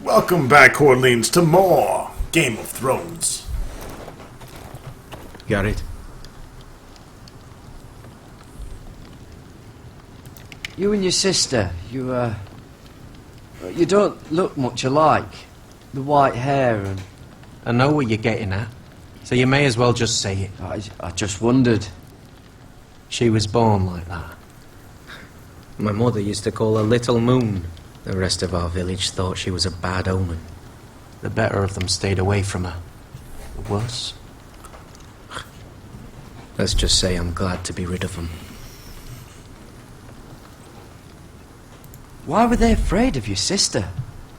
Welcome back, Hordelings, to more Game of Thrones. Got it. You and your sister, you don't look much alike. The white hair and... I know what you're getting at, so you may as well just say it. I just wondered. She was born like that. My mother used to call her Little Moon. The rest of our village thought she was a bad omen. The better of them stayed away from her. The worse. Let's just say I'm glad to be rid of them. Why were they afraid of your sister?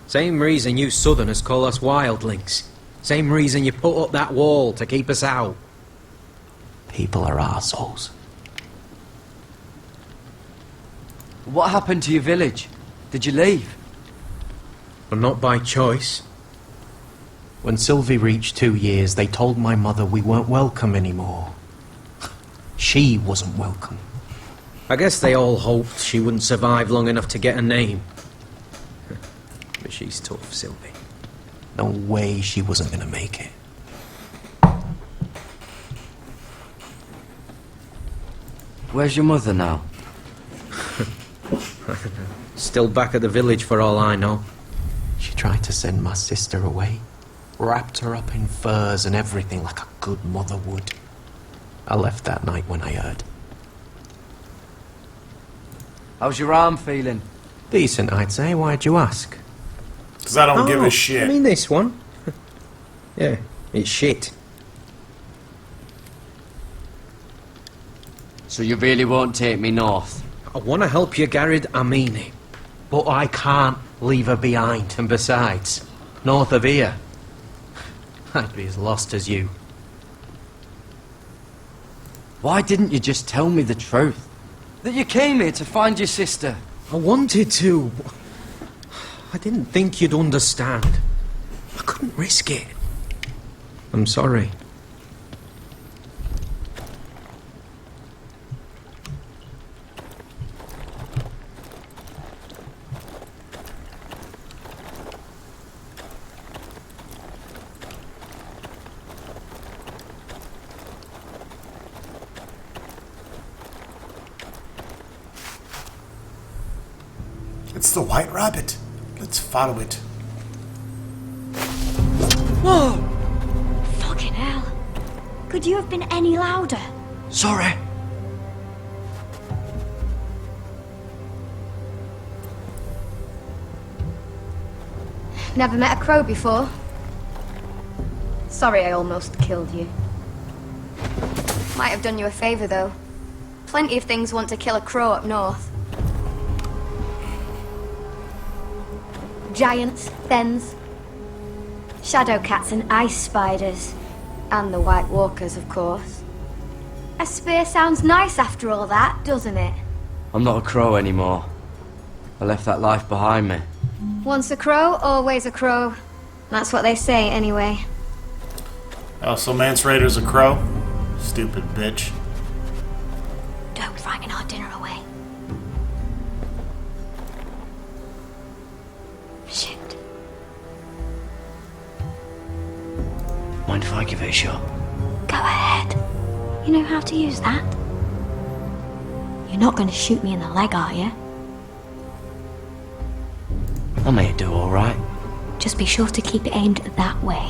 Same reason you Southerners call us wildlings. Same reason you put up that wall to keep us out. People are arseholes. What happened to your village? Did you leave? But not by choice. When Sylvie reached 2 years, they told my mother we weren't welcome anymore. She wasn't welcome. I guess they all hoped she wouldn't survive long enough to get a name. But she's tough, Sylvie. No way she wasn't gonna make it. Where's your mother now? Still back at the village for all I know. She tried to send my sister away. Wrapped her up in furs and everything like a good mother would. I left that night when I heard. How's your arm feeling? Decent, I'd say. Why'd you ask? Because I don't give a shit. I mean this one. Yeah, it's shit. So you really won't take me north? I want to help you, Garrett, I mean it. But I can't leave her behind. And besides, north of here, I'd be as lost as you. Why didn't you just tell me the truth? That you came here to find your sister? I wanted to. I didn't think you'd understand. I couldn't risk it. I'm sorry. It's the White Rabbit. Let's follow it. Whoa! Fucking hell. Could you have been any louder? Sorry. Never met a crow before. Sorry I almost killed you. Might have done you a favour though. Plenty of things want to kill a crow up north. Giants, thens, shadow cats and ice spiders. And the White Walkers, of course. A spear sounds nice after all that, doesn't it? I'm not a crow anymore. I left that life behind me. Once a crow, always a crow. That's what they say, anyway. Oh, so Mance Raider's a crow? Stupid bitch. Don't frighten our dinner away. Shit. Mind if I give it a shot? Go ahead. You know how to use that? You're not going to shoot me in the leg, are you? I may do all right. Just be sure to keep it aimed that way.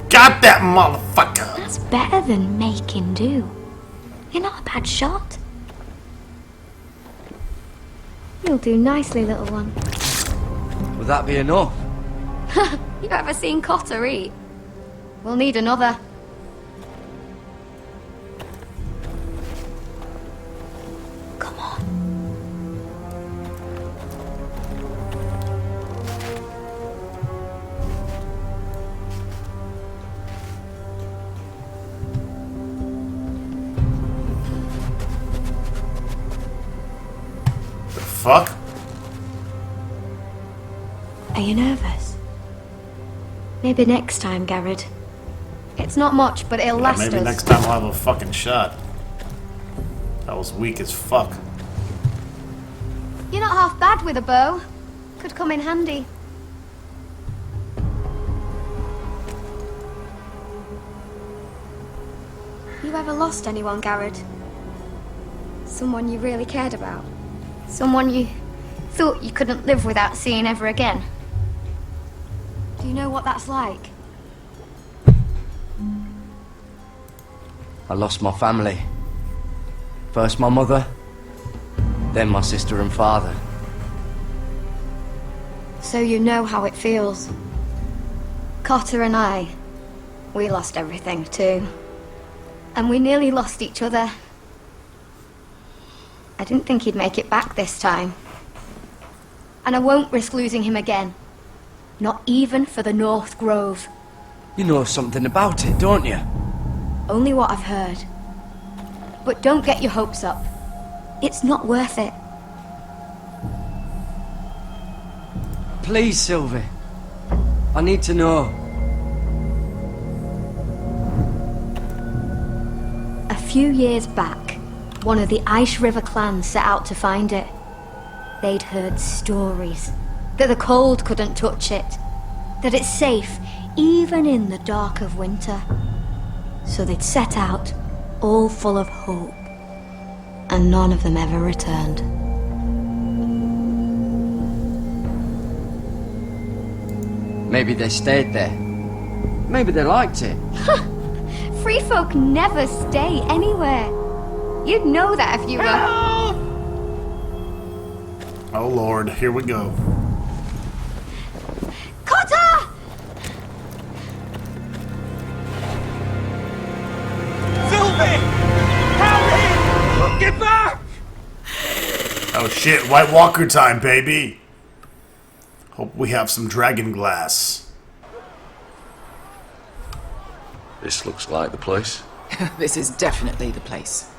Got that motherfucker! That's better than making do. You're not a bad shot. You'll do nicely, little one. Would that be enough? You ever seen Cotter eat? We'll need another. Come on. The fuck? Are you nervous? Maybe next time, Garrett. It's not much, but it'll Yeah, last maybe us. next time we'll have a fucking shot. That was weak as fuck. You're not half bad with a bow. Could come in handy. You ever lost anyone, Garrett? Someone you really cared about? Someone you thought you couldn't live without seeing ever again? Do you know what that's like? I lost my family. First my mother, then my sister and father. So you know how it feels. Cotter and I, we lost everything too. And we nearly lost each other. I didn't think he'd make it back this time. And I won't risk losing him again. Not even for the North Grove. You know something about it, don't you? Only what I've heard. But don't get your hopes up. It's not worth it. Please, Sylvie. I need to know. A few years back, one of the Ice River clans set out to find it. They'd heard stories that the cold couldn't touch it, that it's safe even in the dark of winter. So they'd set out, all full of hope, and none of them ever returned. Maybe they stayed there. Maybe they liked it. Free folk never stay anywhere. You'd know that if you were... Oh lord, here we go. Cotter! Sylvie! Help me! Get back! Oh shit, White Walker time, baby! Hope we have some dragon glass. This looks like the place. This is definitely the place.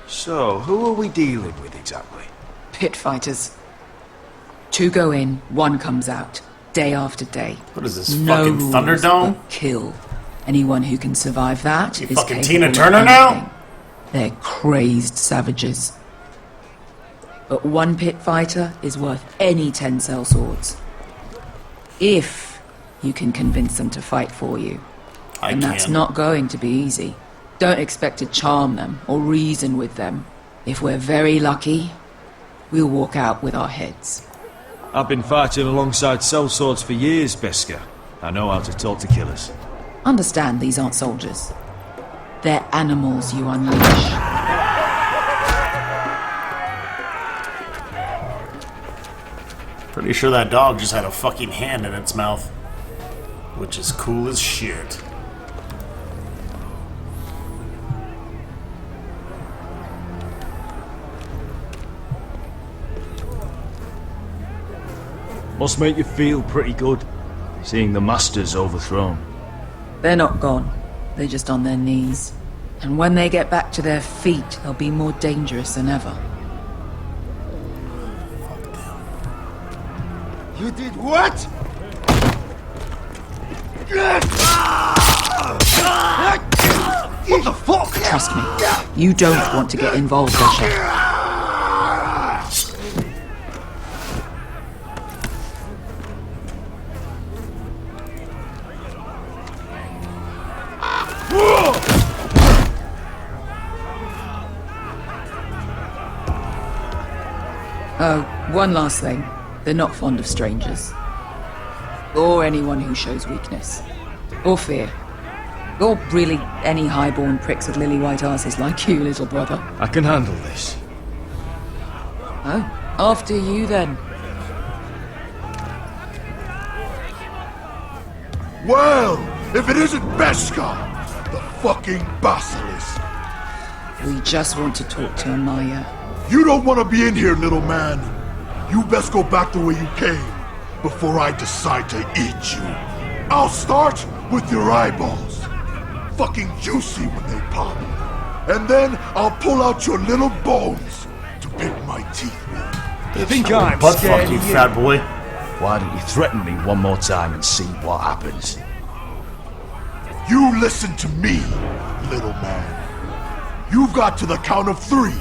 So, who are we dealing with exactly? Pit fighters. 2 go in, 1 comes out, day after day. What is this, No fucking rules, Thunderdome? but kill. Anyone who can survive that You is fucking capable Tina of Turner anything. now? They're crazed savages. But 1 pit fighter is worth any 10 cell swords. If you can convince them to fight for you. And that's not going to be easy. Don't expect to charm them or reason with them. If we're very lucky, we'll walk out with our heads. I've been fighting alongside sellswords for years, Beska. I know how to talk to killers. Understand these aren't soldiers. They're animals you unleash. Pretty sure that dog just had a fucking hand in its mouth. Which is cool as shit. Must make you feel pretty good, seeing the Masters overthrown. They're not gone. They're just on their knees. And when they get back to their feet, they'll be more dangerous than ever. You did what? What the fuck? Trust me, you don't want to get involved, Russia. Oh, one last thing. They're not fond of strangers. Or anyone who shows weakness. Or fear. Or really any highborn pricks with lily white asses like you, little brother. I can handle this. Oh, after you then. Well, if it isn't Beska, the fucking basilisk. We just want to talk to Amaya. You don't want to be in here, little man. You best go back the way you came before I decide to eat you. I'll start with your eyeballs. Fucking juicy when they pop. And then I'll pull out your little bones to pick my teeth with. You think I'm Butt scared fuck you, of fat boy. Why don't you threaten me one more time and see what happens? You listen to me, little man. You've got to the count of 3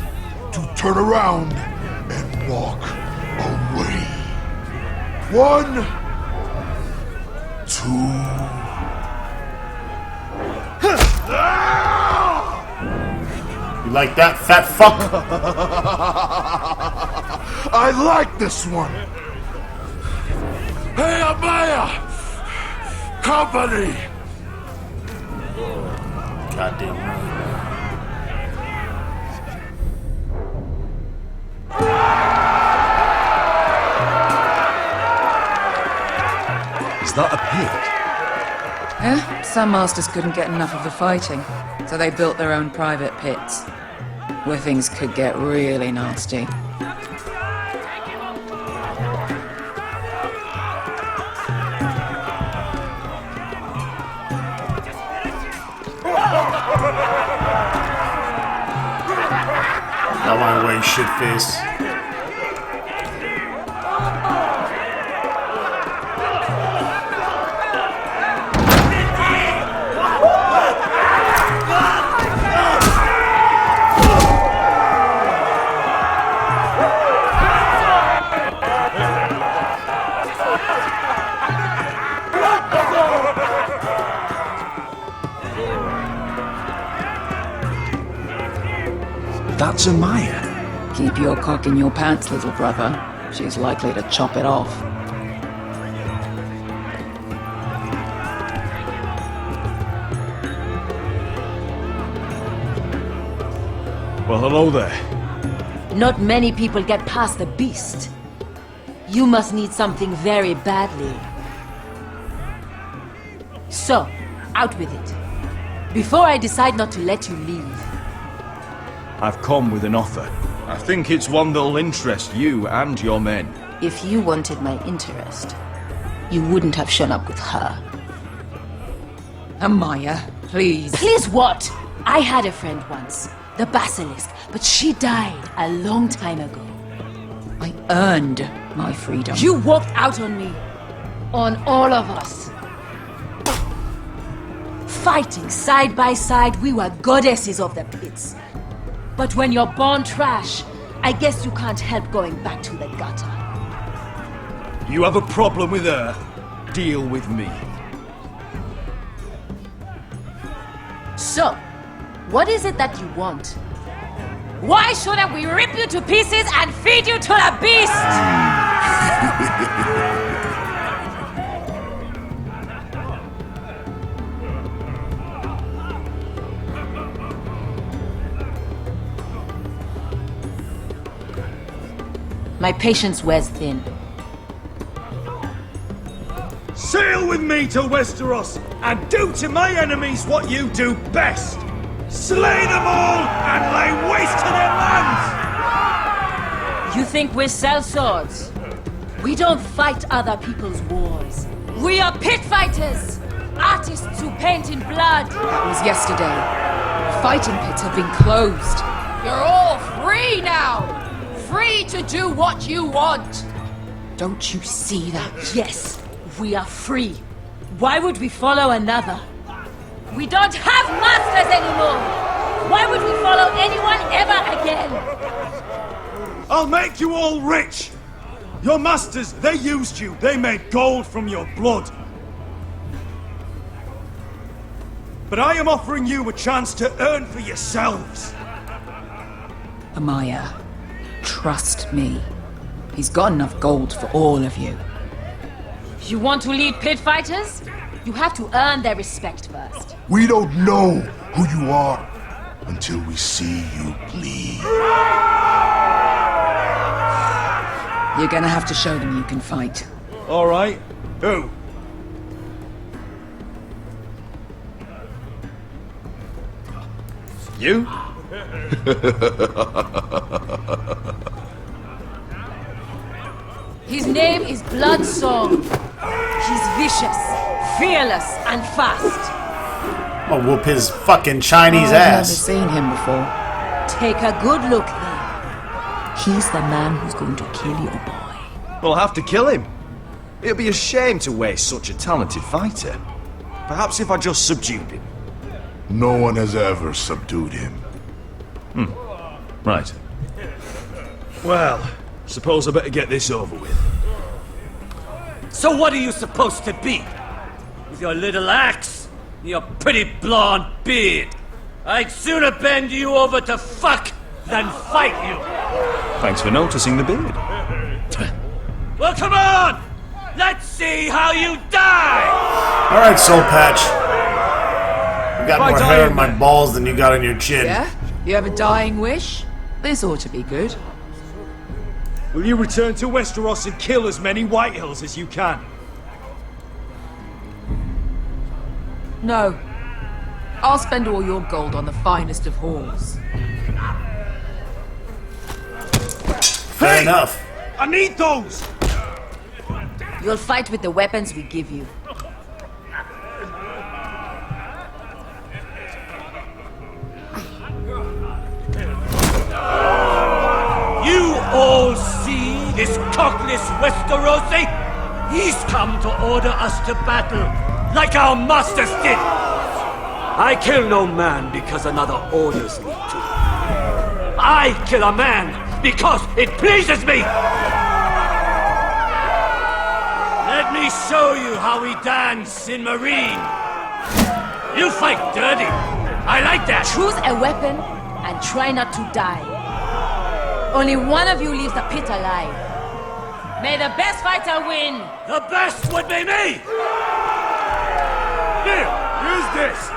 to turn around and walk away. 1, 2. You like that, fat fuck? I like this one. Hey, Amaya! Company! Goddamn right. Is that a pit? Some masters couldn't get enough of the fighting, so they built their own private pits, where things could get really nasty. Out my way, shitface. That's Amaya. Keep your cock in your pants, little brother. She's likely to chop it off. Well, hello there. Not many people get past the beast. You must need something very badly. So, out with it. Before I decide not to let you leave. I've come with an offer. I think it's one that'll interest you and your men. If you wanted my interest, you wouldn't have shown up with her. Amaya, please. Please what? I had a friend once, the Basilisk, but she died a long time ago. I earned my freedom. You walked out on me. On all of us. Fighting side by side, we were goddesses of the pits. But when you're born trash, I guess you can't help going back to the gutter. You have a problem with her? Deal with me. So, what is it that you want? Why shouldn't we rip you to pieces and feed you to the beast? My patience wears thin. Sail with me to Westeros and do to my enemies what you do best. Slay them all and lay waste to their lands! You think we sell swords? We don't fight other people's wars. We are pit fighters! Artists who paint in blood! That was yesterday. Fighting pits have been closed. You're all free now! Free to do what you want! Don't you see that? Yes, we are free. Why would we follow another? We don't have masters anymore! Why would we follow anyone ever again? I'll make you all rich! Your masters, they used you. They made gold from your blood. But I am offering you a chance to earn for yourselves. Amaya, trust me. He's got enough gold for all of you. You want to lead pit fighters? You have to earn their respect first. We don't know who you are until we see you bleed. You're gonna have to show them you can fight. All right. Who? You? His name is Bloodsong. He's vicious, fearless, and fast. I'll whoop his fucking Chinese I've never ass. seen him before. Take a good look then. He's the man who's going to kill your boy. We'll have to kill him. It'd be a shame to waste such a talented fighter. Perhaps if I just subdued him. No one has ever subdued him. Right. Well, suppose I better get this over with. So what are you supposed to be? With your little axe? And your pretty blonde beard? I'd sooner bend you over to fuck than fight you. Thanks for noticing the beard. Well, come on! Let's see how you die! Alright, Soul Patch. You got Bye, more hair dying on my man. balls than you got on your chin. Yeah? You have a dying wish? This ought to be good. Will you return to Westeros and kill as many Whitehills as you can? No. I'll spend all your gold on the finest of halls. Fair enough. I need those! You'll fight with the weapons we give you. You all see this cockless Westerosi? He's come to order us to battle, like our masters did. I kill no man because another orders me to. I kill a man because it pleases me! Let me show you how we dance in Marine. You fight dirty. I like that. Choose a weapon and try not to die. Only one of you leaves the pit alive. May the best fighter win! The best would be me! Here, use this!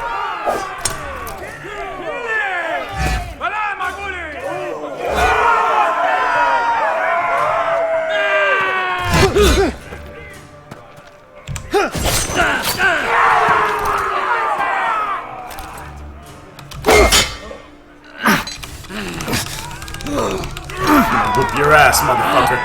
Whip your ass, motherfucker.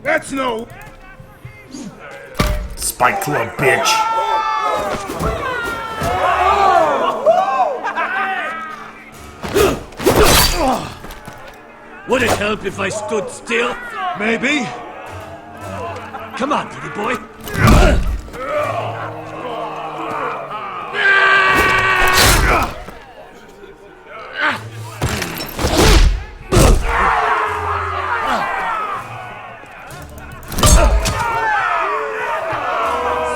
That's no... Spike Club, bitch. Would it help if I stood still? Maybe. Come on, pretty boy.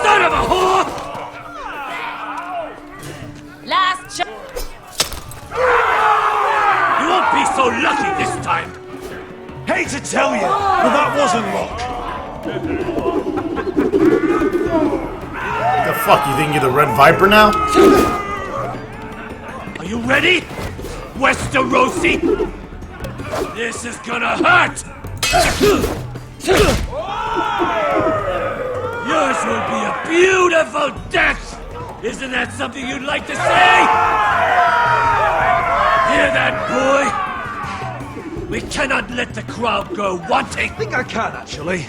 Son of a whore! Last chance. You won't be so lucky this time. Hate to tell you, but that wasn't luck. The fuck, you think you're the Red Viper now? Are you ready? Westerosi? This is gonna hurt! Yours will be a beautiful death! Isn't that something you'd like to say? Hear that, boy? We cannot let the crowd go wanting! I think I can, actually.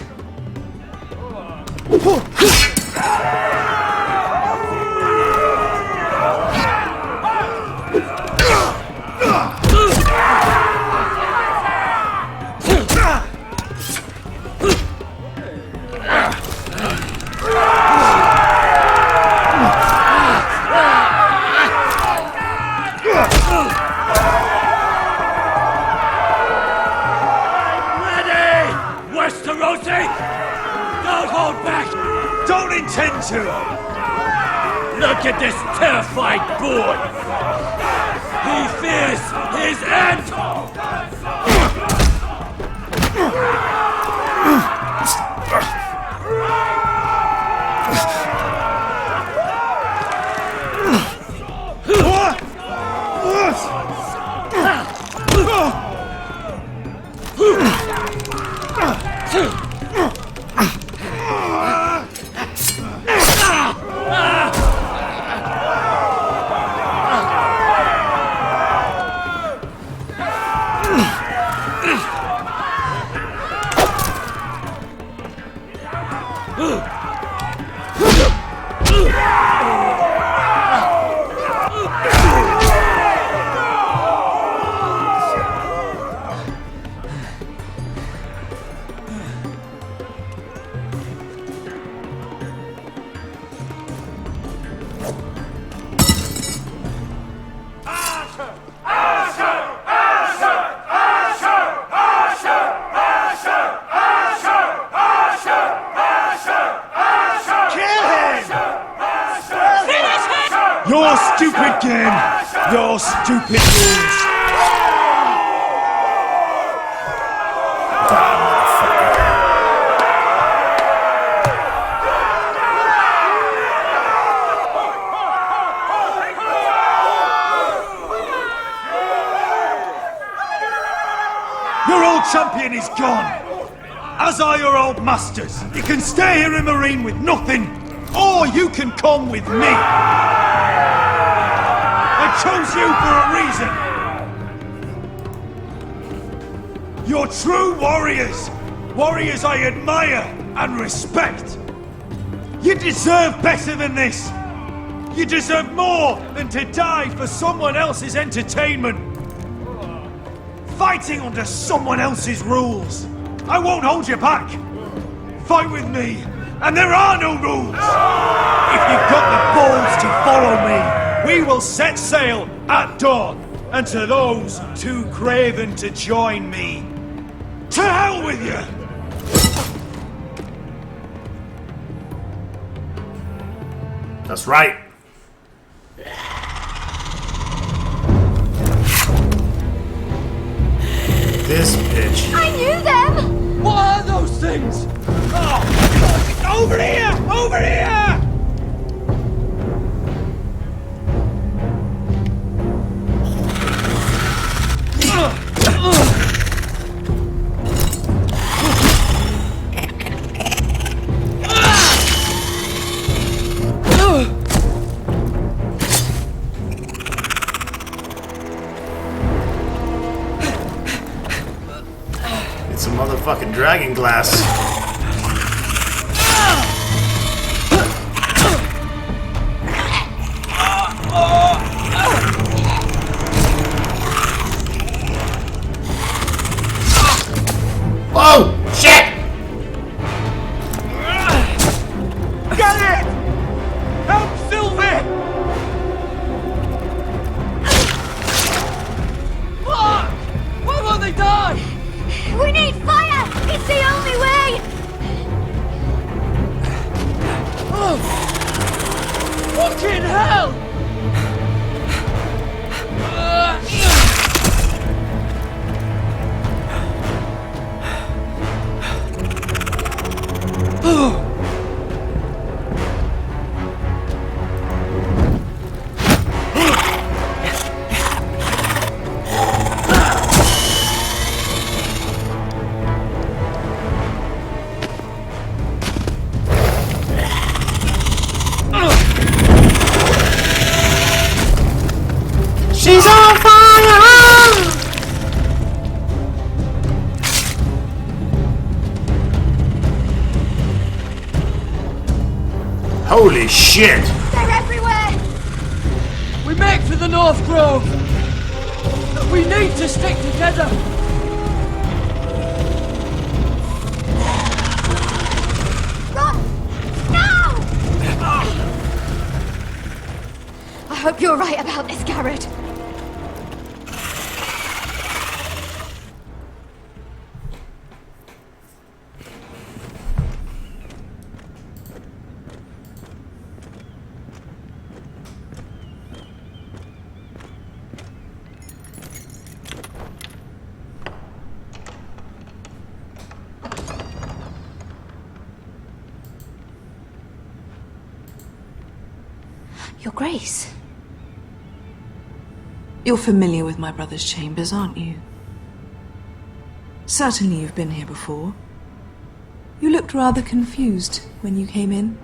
Ready! Westerosi! Don't hold back! Don't intend to! Look at this terrified boy! He fears his end! stupid game, your stupid rules. Your old champion is gone, as are your old masters. You can stay here in Marine with nothing, or you can come with me. I chose you for a reason. You're true warriors. Warriors I admire and respect. You deserve better than this. You deserve more than to die for someone else's entertainment. Fighting under someone else's rules. I won't hold you back. Fight with me, and there are no rules. If you've got the balls to follow me, we will set sail at dawn. And to those too craven to join me, to hell with you! That's right. This bitch. I knew them! What are those things? Oh, over here! Over here! It's a motherfucking dragon glass. Oh, shit! Get it! Help Sylvie! Fuck! Why won't they die? We need fire! It's the only way! Oh! Fucking hell! She's on fire! Holy shit! They're everywhere! We make for the North Grove! But we need to stick together! Run! Now! I hope you're right about this, Garrett. Your Grace. You're familiar with my brother's chambers, aren't you? Certainly you've been here before. You looked rather confused when you came in,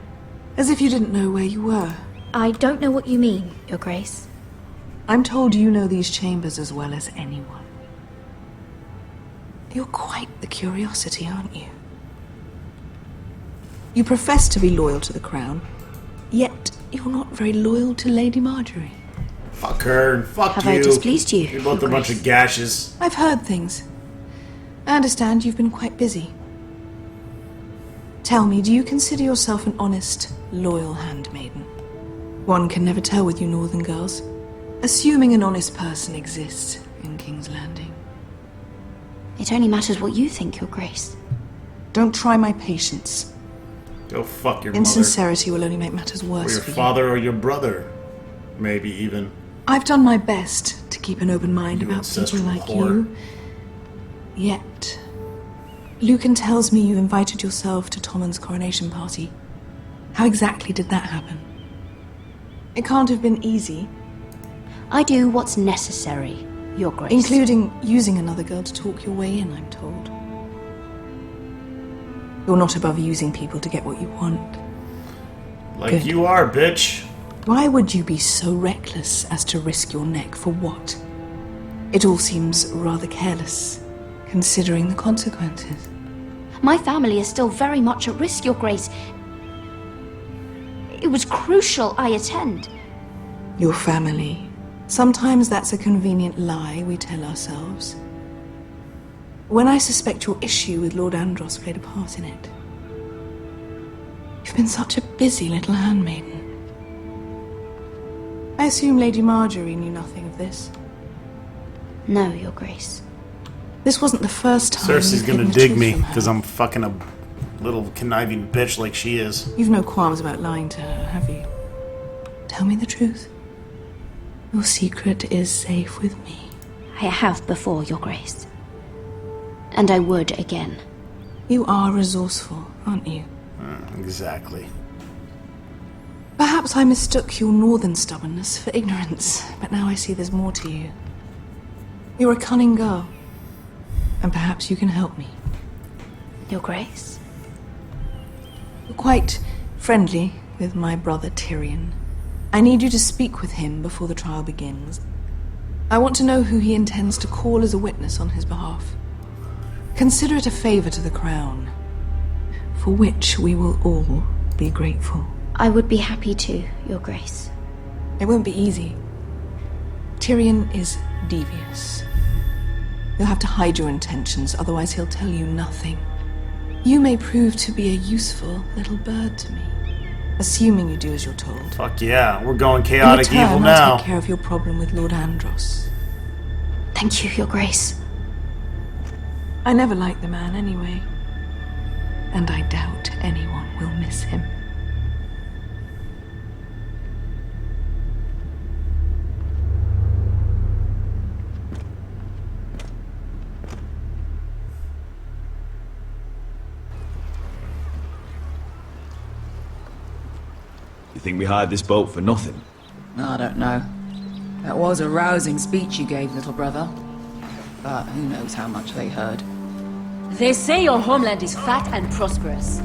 as if you didn't know where you were. I don't know what you mean, Your Grace. I'm told you know these chambers as well as anyone. You're quite the curiosity, aren't you? You profess to be loyal to the crown, yet you're not very loyal to Lady Marjorie. Fuck her and fuck Have you. I displeased you? You're both a Your bunch Grace? of gashes. I've heard things. I understand you've been quite busy. Tell me, do you consider yourself an honest, loyal handmaiden? One can never tell with you northern girls. Assuming an honest person exists in King's Landing. It only matters what you think, Your Grace. Don't try my patience. Go fuck your mother. Insincerity will only make matters Or worse your for you. father or your brother. Maybe even. I've done my best to keep an open mind You about people ancestral like whore. you. Yet, Lucan tells me you invited yourself to Tommen's coronation party. How exactly did that happen? It can't have been easy. I do what's necessary, Your Grace. Including using another girl to talk your way in, I'm told. You're not above using people to get what you want. Like Good. you are, bitch. Why would you be so reckless as to risk your neck for what? It all seems rather careless, considering the consequences. My family is still very much at risk, Your Grace. It was crucial I attend. Your family. Sometimes that's a convenient lie we tell ourselves. When I suspect your issue with Lord Andros played a part in it. You've been such a busy little handmaiden. I assume Lady Marjorie knew nothing of this. No, Your Grace. This wasn't the first time. Cersei's you've gonna hidden the dig truth me from her. because I'm fucking a little conniving bitch like she is. You've no qualms about lying to her, have you? Tell me the truth. Your secret is safe with me. I have before, Your Grace. And I would again. You are resourceful, aren't you? Exactly. Perhaps I mistook your northern stubbornness for ignorance, but now I see there's more to you. You're a cunning girl, and perhaps you can help me. Your Grace? You're quite friendly with my brother Tyrion. I need you to speak with him before the trial begins. I want to know who he intends to call as a witness on his behalf. Consider it a favor to the crown, for which we will all be grateful. I would be happy to, Your Grace. It won't be easy. Tyrion is devious. You'll have to hide your intentions, otherwise he'll tell you nothing. You may prove to be a useful little bird to me, assuming you do as you're told. Fuck yeah, we're going In chaotic return, evil I'll now. take care of your problem with Lord Andros. Thank you, Your Grace. I never liked the man anyway, and I doubt anyone will miss him. You think we hired this boat for nothing? I don't know. That was a rousing speech you gave, little brother. But who knows how much they heard. They say your homeland is fat and prosperous.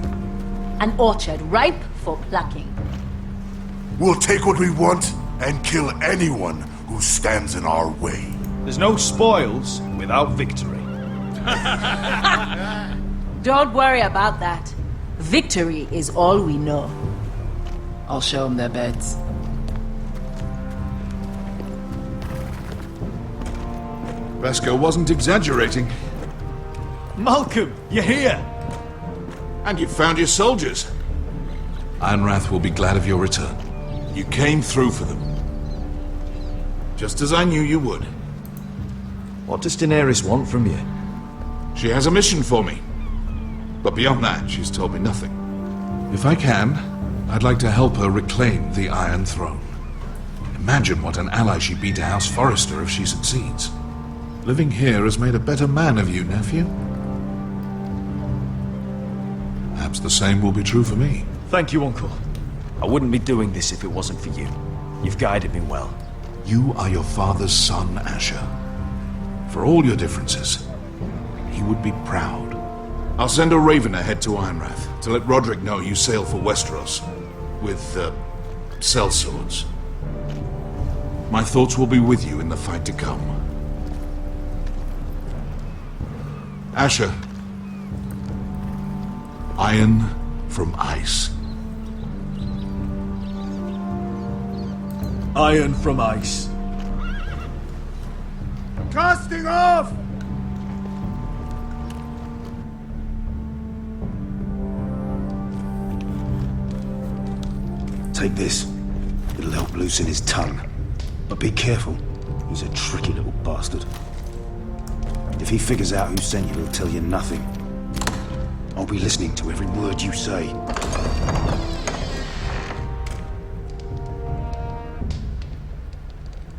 An orchard ripe for plucking. We'll take what we want and kill anyone who stands in our way. There's no spoils without victory. Don't worry about that. Victory is all we know. I'll show them their beds. Vesco wasn't exaggerating. Malcolm, you're here! And you found your soldiers. Ironrath will be glad of your return. You came through for them. Just as I knew you would. What does Daenerys want from you? She has a mission for me. But beyond that, she's told me nothing. If I can, I'd like to help her reclaim the Iron Throne. Imagine what an ally she'd be to House Forrester if she succeeds. Living here has made a better man of you, nephew. Perhaps the same will be true for me. Thank you, Uncle. I wouldn't be doing this if it wasn't for you. You've guided me well. You are your father's son, Asher. For all your differences, he would be proud. I'll send a raven ahead to Ironrath to let Roderick know you sail for Westeros with, sellswords. My thoughts will be with you in the fight to come. Asher. Iron from ice. Iron from ice. Casting off! Take this. It'll help loosen his tongue. But be careful. He's a tricky little bastard. If he figures out who sent you, he'll tell you nothing. I'll be listening to every word you say.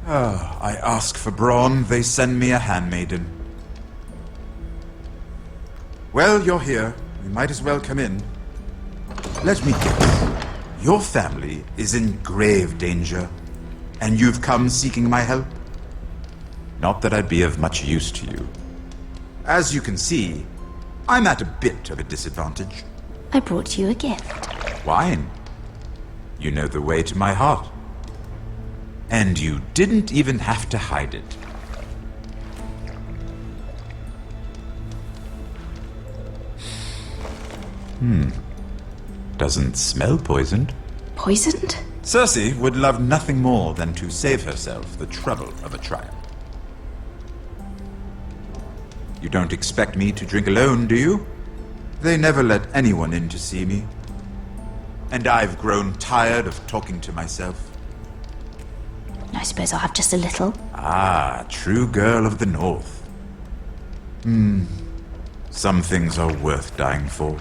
I ask for brawn, they send me a handmaiden. Well, you're here. You might as well come in. Let me guess. Your family is in grave danger, and you've come seeking my help? Not that I'd be of much use to you. As you can see, I'm at a bit of a disadvantage. I brought you a gift. Wine. You know the way to my heart. And you didn't even have to hide it. Doesn't smell poisoned. Poisoned? Cersei would love nothing more than to save herself the trouble of a trial. You don't expect me to drink alone, do you? They never let anyone in to see me. And I've grown tired of talking to myself. I suppose I'll have just a little. Ah, true girl of the North. Some things are worth dying for.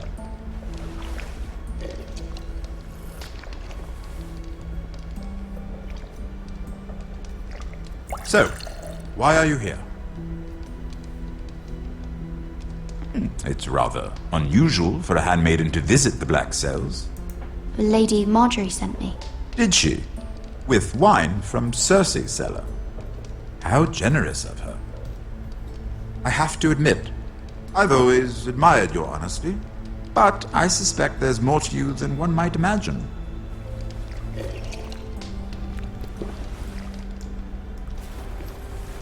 So, why are you here? It's rather unusual for a handmaiden to visit the Black Cells. Lady Marjorie sent me. Did she? With wine from Cersei's cellar. How generous of her. I have to admit, I've always admired your honesty, but I suspect there's more to you than one might imagine.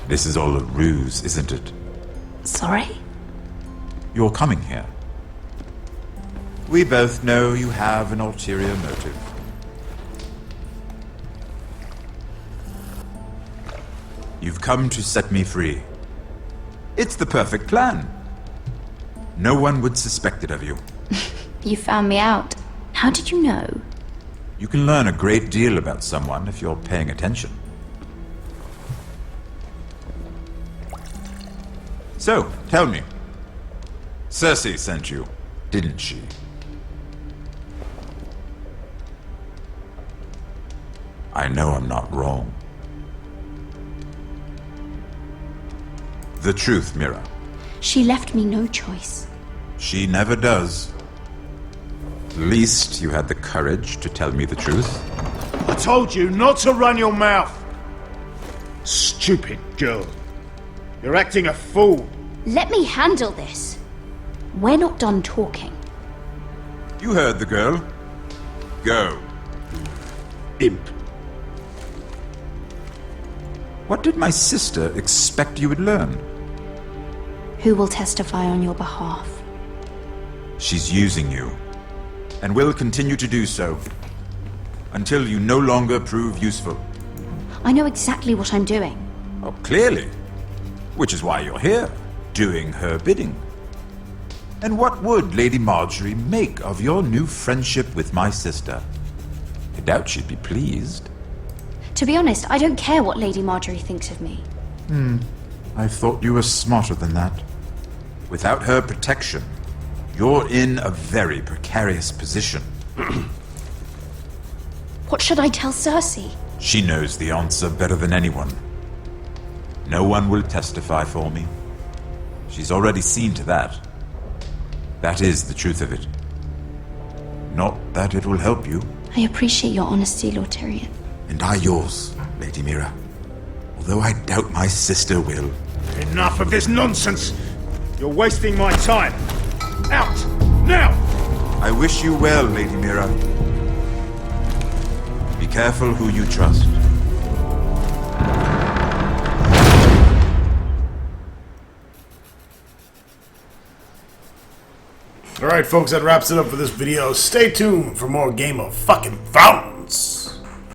This is all a ruse, isn't it? Sorry? You're coming here. We both know you have an ulterior motive. You've come to set me free. It's the perfect plan. No one would suspect it of you. You found me out. How did you know? You can learn a great deal about someone if you're paying attention. So, tell me. Cersei sent you, didn't she? I know I'm not wrong. The truth, Mira. She left me no choice. She never does. At least you had the courage to tell me the truth. I told you not to run your mouth! Stupid girl. You're acting a fool. Let me handle this. We're not done talking. You heard the girl. Go. Imp. What did my sister expect you would learn? Who will testify on your behalf? She's using you, and will continue to do so, until you no longer prove useful. I know exactly what I'm doing. Oh, clearly. Which is why you're here, doing her bidding. And what would Lady Marjorie make of your new friendship with my sister? I doubt she'd be pleased. To be honest, I don't care what Lady Marjorie thinks of me. I thought you were smarter than that. Without her protection, you're in a very precarious position. What should I tell Cersei? She knows the answer better than anyone. No one will testify for me. She's already seen to that. That is the truth of it. Not that it will help you. I appreciate your honesty, Lord Tyrion. And I yours, Lady Mira. Although I doubt my sister will. Enough of this nonsense! You're wasting my time! Out! Now! I wish you well, Lady Mira. Be careful who you trust. Alright folks, that wraps it up for this video. Stay tuned for more Game of fucking Thrones.